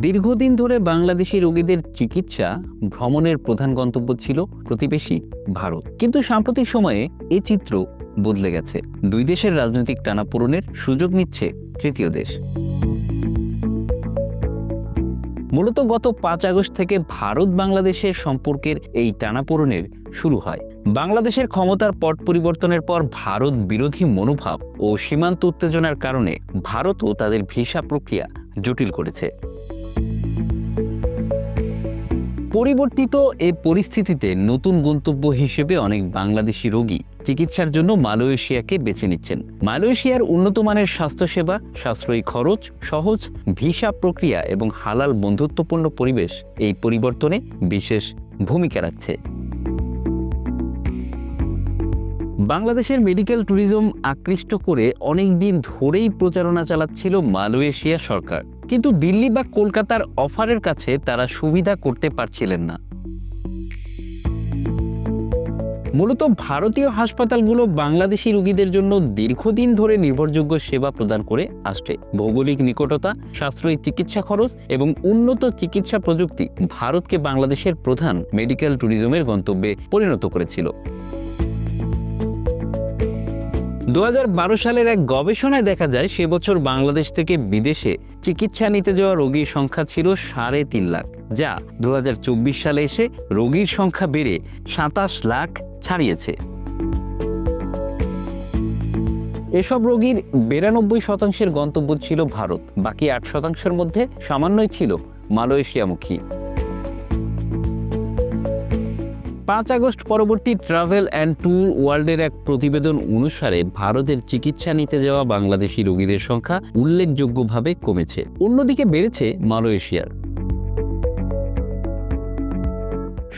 দীর্ঘদিন ধরে বাংলাদেশি রোগীদের চিকিৎসা ভ্রমণের প্রধান গন্তব্য ছিল প্রতিবেশী ভারত। কিন্তু সাম্প্রতিক সময়ে এই চিত্র বদলে গেছে। দুই দেশের রাজনৈতিক টানাপোড়েনের সুযোগ নিচ্ছে তৃতীয় দেশ। মূলত গত 5 আগস্ট থেকে ভারত বাংলাদেশের সম্পর্কের এই টানাপোড়েনের শুরু হয়। বাংলাদেশের ক্ষমতার পট পরিবর্তনের পর ভারত বিরোধী মনোভাব ও সীমান্ত উত্তেজনার কারণে ভারতও তাদের ভিসা প্রক্রিয়া জটিল করেছে। পরিবর্তিত এই পরিস্থিতিতে নতুন গন্তব্য হিসেবে অনেক বাংলাদেশি রোগী চিকিৎসার জন্য মালয়েশিয়াকে বেছে নিচ্ছেন। মালয়েশিয়ার উন্নত মানের স্বাস্থ্যসেবা, সাশ্রয়ী খরচ, সহজ ভিসা প্রক্রিয়া এবং হালাল বন্ধুত্বপূর্ণ পরিবেশ এই পরিবর্তনে বিশেষ ভূমিকা রাখছে। বাংলাদেশের মেডিকেল ট্যুরিজম আকৃষ্ট করে অনেক দিন ধরেই প্রচারণা চালাচ্ছিল মালয়েশিয়া সরকার, কিন্তু দিল্লি বা কলকাতার অফারের কাছে তারা সুবিধা করতে পারছিলেন না। মূলত ভারতীয় হাসপাতালগুলো বাংলাদেশি রোগীদের জন্য দীর্ঘদিন ধরে নির্ভরযোগ্য সেবা প্রদান করে আসছে। ভৌগোলিক নিকটতা, সাশ্রয়ী চিকিৎসা খরচ এবং উন্নত চিকিৎসা প্রযুক্তি ভারতকে বাংলাদেশের প্রধান মেডিকেল ট্যুরিজমের গন্তব্যে পরিণত করেছিল। 2012 সালের এক গবেষণায় দেখা যায়, সে বছর বাংলাদেশ থেকে বিদেশে চিকিৎসা নিতে যাওয়া রোগীর সংখ্যা ছিল 3.5 লাখ, যা 2024 সালে এসে রোগীর সংখ্যা বেড়ে 27 লাখ ছাড়িয়েছে। এসব রোগীর 92% গন্তব্য ছিল ভারত, বাকি 8% মধ্যে সামান্যই ছিল মালয়েশিয়ামুখী। 5 আগস্ট পরবর্তী ট্রাভেল অ্যান্ড ট্যুর ওয়ার্ল্ডের এক প্রতিবেদন অনুসারে ভারতের চিকিৎসা নিতে যাওয়া বাংলাদেশি রোগীদের সংখ্যা উল্লেখযোগ্যভাবে কমেছে। অন্যদিকে বেড়েছে মালয়েশিয়ার।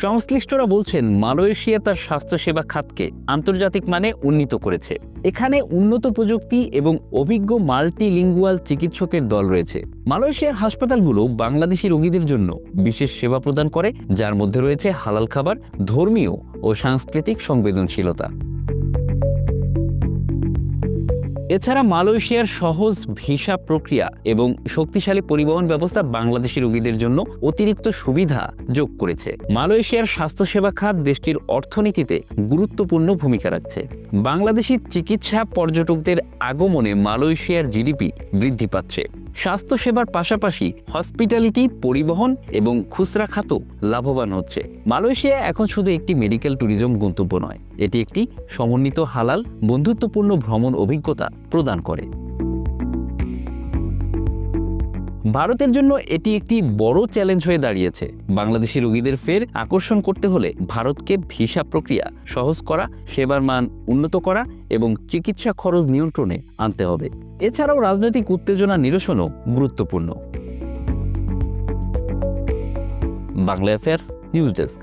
সংশ্লিষ্টরা বলছেন, মালয়েশিয়া তার স্বাস্থ্যসেবা খাতকে আন্তর্জাতিক মানে উন্নীত করেছে। এখানে উন্নত প্রযুক্তি এবং অভিজ্ঞ মাল্টিলিঙ্গুয়াল চিকিৎসকের দল রয়েছে। মালয়েশিয়ার হাসপাতালগুলো বাংলাদেশি রোগীদের জন্য বিশেষ সেবা প্রদান করে, যার মধ্যে রয়েছে হালাল খাবার, ধর্মীয় ও সাংস্কৃতিক সংবেদনশীলতা। এছাড়া মালয়েশিয়ার সহজ ভিসা প্রক্রিয়া এবং শক্তিশালী পরিবহন ব্যবস্থা বাংলাদেশি রোগীদের জন্য অতিরিক্ত সুবিধা যোগ করেছে। মালয়েশিয়ার স্বাস্থ্যসেবা খাত দেশটির অর্থনীতিতে গুরুত্বপূর্ণ ভূমিকা রাখছে। বাংলাদেশি চিকিৎসা পর্যটকদের আগমনে মালয়েশিয়ার জিডিপি বৃদ্ধি পাচ্ছে। স্বাস্থ্যসেবার পাশাপাশি হসপিটালিটি, পরিবহন এবং খুচরা খাতও লাভবান হচ্ছে। মালয়েশিয়া এখন শুধু একটি মেডিকেল ট্যুরিজম গন্তব্য নয়, এটি একটি সমন্বিত হালাল বন্ধুত্বপূর্ণ ভ্রমণ অভিজ্ঞতা প্রদান করে। ভারতের জন্য এটি একটি বড় চ্যালেঞ্জ হয়ে দাঁড়িয়েছে। বাংলাদেশি রোগীদের ফের আকর্ষণ করতে হলে ভারতকে ভিসা প্রক্রিয়া সহজ করা, সেবার মান উন্নত করা এবং চিকিৎসা খরচ নিয়ন্ত্রণে আনতে হবে। এছাড়াও রাজনৈতিক উত্তেজনা নিরসনও গুরুত্বপূর্ণ। Bangla affairs news desk.